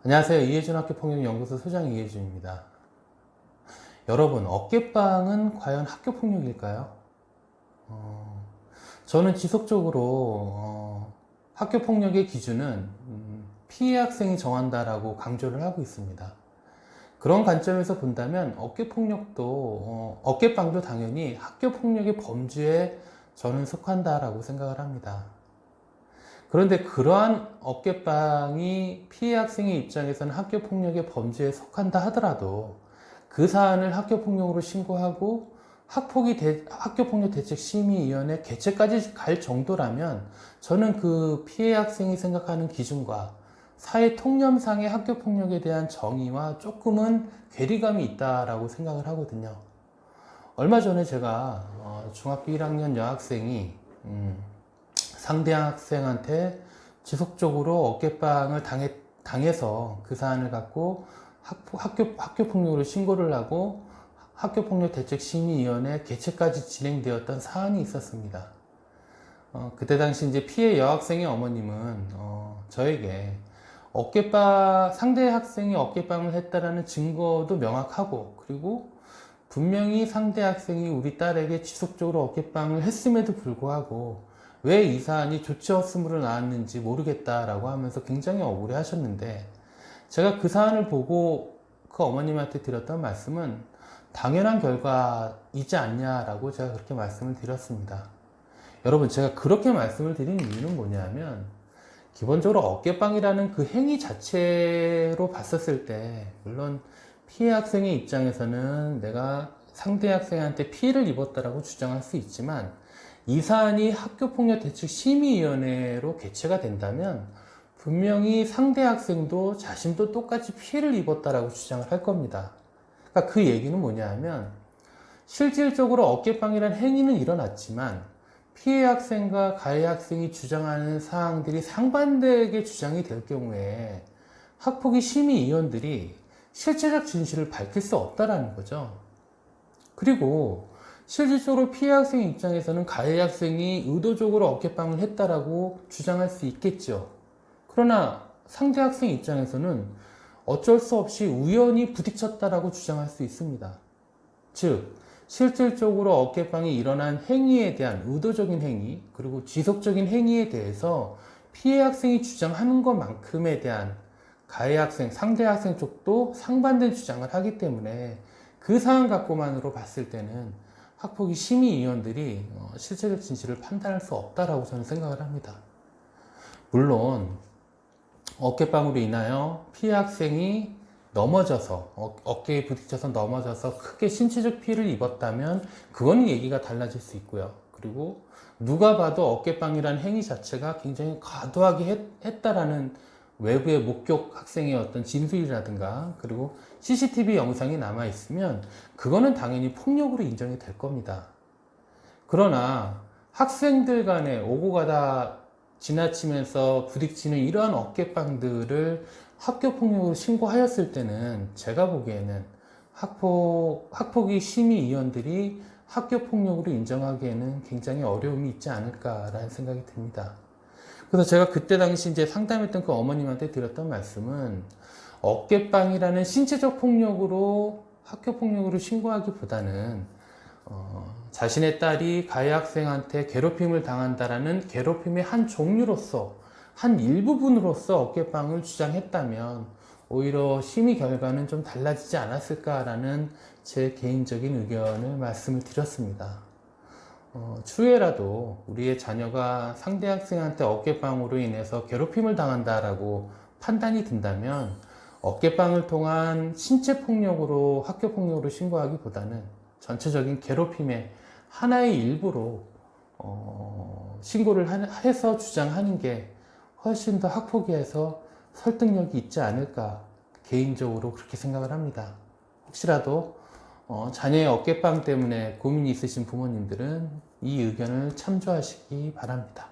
안녕하세요. 이해준 학교폭력연구소 소장 이해준입니다. 여러분, 어깨빵은 과연 학교폭력일까요? 저는 지속적으로 학교폭력의 기준은 피해 학생이 정한다라고 강조를 하고 있습니다. 그런 관점에서 본다면 어깨빵도 당연히 학교폭력의 범주에 저는 속한다라고 생각을 합니다. 그런데 그러한 어깨빵이 피해 학생의 입장에서는 학교폭력의 범주에 속한다 하더라도 그 사안을 학교폭력으로 신고하고 학교폭력대책심의위원회 개최까지 갈 정도라면 저는 그 피해 학생이 생각하는 기준과 사회 통념상의 학교폭력에 대한 정의와 조금은 괴리감이 있다라고 생각을 하거든요. 얼마 전에 제가 중학교 1학년 여학생이 상대 학생한테 지속적으로 어깨빵을 당해서 그 사안을 갖고 학교폭력으로 신고를 하고 학교폭력대책심의위원회 개최까지 진행되었던 사안이 있었습니다. 그때 당시 이제 피해 여학생의 어머님은 저에게 상대 학생이 어깨빵을 했다라는 증거도 명확하고, 그리고 분명히 상대 학생이 우리 딸에게 지속적으로 어깨빵을 했음에도 불구하고 왜 이 사안이 조치 없음으로 나왔는지 모르겠다라고 하면서 굉장히 억울해 하셨는데, 제가 그 사안을 보고 그 어머님한테 드렸던 말씀은 당연한 결과이지 않냐라고 제가 그렇게 말씀을 드렸습니다. 여러분, 제가 그렇게 말씀을 드린 이유는 뭐냐면, 기본적으로 어깨빵이라는 그 행위 자체로 봤었을 때, 물론 피해 학생의 입장에서는 내가 상대 학생한테 피해를 입었다라고 주장할 수 있지만, 이 사안이 학교폭력대책심의위원회로 개최가 된다면 분명히 상대 학생도 자신도 똑같이 피해를 입었다라고 주장을 할 겁니다. 그러니까 그 얘기는 뭐냐 하면, 실질적으로 어깨빵이라는 행위는 일어났지만 피해 학생과 가해 학생이 주장하는 사항들이 상반되게 주장이 될 경우에 학폭위 심의위원들이 실체적 진실을 밝힐 수 없다라는 거죠. 그리고 실질적으로 피해 학생 입장에서는 가해 학생이 의도적으로 어깨빵을 했다라고 주장할 수 있겠죠. 그러나 상대 학생 입장에서는 어쩔 수 없이 우연히 부딪혔다라고 주장할 수 있습니다. 즉, 실질적으로 어깨빵이 일어난 행위에 대한 의도적인 행위, 그리고 지속적인 행위에 대해서 피해 학생이 주장하는 것만큼에 대한 가해 학생, 상대 학생 쪽도 상반된 주장을 하기 때문에 그 사안 갖고만으로 봤을 때는 학폭위 심의위원들이 실체적 진실을 판단할 수 없다라고 저는 생각을 합니다. 물론 어깨빵으로 인하여 피해 학생이 넘어져서 어깨에 부딪혀서 넘어져서 크게 신체적 피해를 입었다면 그거는 얘기가 달라질 수 있고요. 그리고 누가 봐도 어깨빵이라는 행위 자체가 굉장히 과도하게 했다라는 외부의 목격 학생의 어떤 진술이라든가, 그리고 CCTV 영상이 남아 있으면 그거는 당연히 폭력으로 인정이 될 겁니다. 그러나 학생들 간에 오고 가다 지나치면서 부딪히는 이러한 어깨빵들을 학교폭력으로 신고하였을 때는 제가 보기에는 학폭위 심의위원들이 학교폭력으로 인정하기에는 굉장히 어려움이 있지 않을까라는 생각이 듭니다. 그래서 제가 그때 당시 이제 상담했던 그 어머님한테 드렸던 말씀은, 어깨빵이라는 신체적 폭력으로 학교폭력으로 신고하기보다는 자신의 딸이 가해 학생한테 괴롭힘을 당한다라는 괴롭힘의 한 종류로서, 한 일부분으로서 어깨빵을 주장했다면 오히려 심의 결과는 좀 달라지지 않았을까라는 제 개인적인 의견을 말씀을 드렸습니다. 추후에라도 우리의 자녀가 상대 학생한테 어깨빵으로 인해서 괴롭힘을 당한다라고 판단이 든다면 어깨빵을 통한 신체폭력으로 학교폭력으로 신고하기보다는 전체적인 괴롭힘의 하나의 일부로 신고를 해서 주장하는 게 훨씬 더 학폭위에서 설득력이 있지 않을까, 개인적으로 그렇게 생각을 합니다. 혹시라도 자녀의 어깨빵 때문에 고민이 있으신 부모님들은 이 의견을 참조하시기 바랍니다.